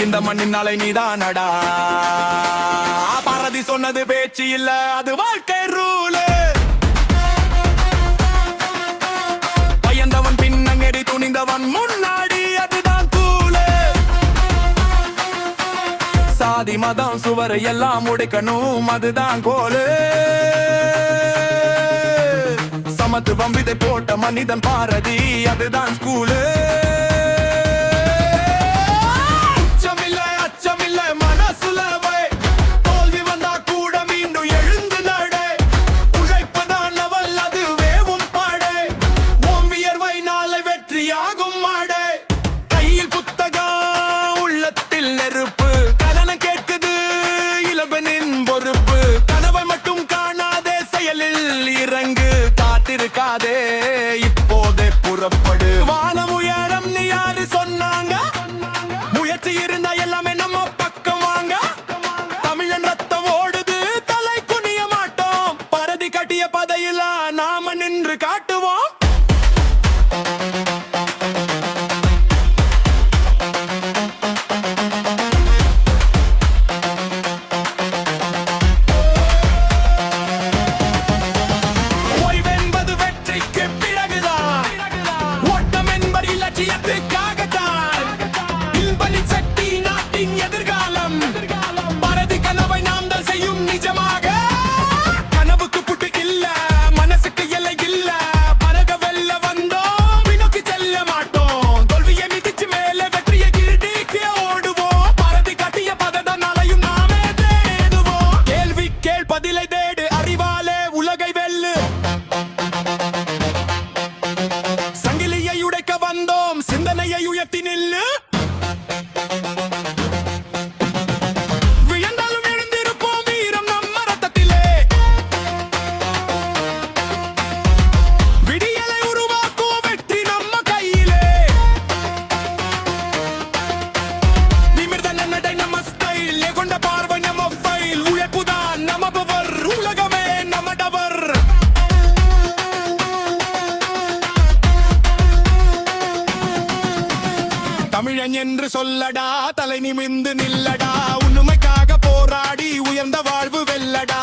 இந்த மண்ணின் நாளை நீதானடா. பாரதி சொன்னது பேச்சு இல்ல, அது வாழ்க்கை ரூலு. பயந்தவன் பின்னங்கடி, துணிந்தவன் முன்னாடி, அதுதான் கூலு. சாதி மதம் சுவரை எல்லாம் உடைக்கணும், அதுதான் கோலு. சமத்துவம் விதை போட்ட மனிதன் பாரதி, அதுதான் ஸ்கூலு. கையில் புத்தகம், உள்ளத்தில் நெருப்பு, கலன கேட்குது இளவனின் பொறுப்பு. கனவை மட்டும் காணாதே, செயலில் இறங்கு, காத்திருக்காதே, இப்போதே புறப்படு. வானம் உயரம் நீ யாரு சொன்னாங்க? முயற்சி இருந்தா எல்லாமே நம்ம பக்கம் வாங்க. தமிழன் ரத்தம் ஓடுது, தலை குனிய மாட்டோம். பாரதி கட்டிய பதையில நாம நின்று காட்டுவோம். எதிர்காலம் பாரதி கனவை நாம் தான் செய்யும் நிஜமாக. கனவுக்கு புட்டு இல்ல, மனசுக்கு எல்லை இல்ல. பரக வெல்ல வந்தோம், பின்னோக்கி செல்ல மாட்டோம். தோல்வியை மிதிச்சு மேலே வெற்றியை கிழிக்க ஓடுவோம். பாரதி கட்டிய பதனாலையும் நாமே தேடுவோம். கேள்வி கேள், பதிலை தேடு, அறிவாலே உலகை வெல்லு. சங்கிலியை உடைக்க வந்தோம், சிந்தனையை உயர்த்தி நில்லு. தமிழன் என்று சொல்லடா, தலை நிமிர்ந்து நில்லடா. உண்மைக்காக போராடி உயர்ந்த வாழ்வு வெல்லடா.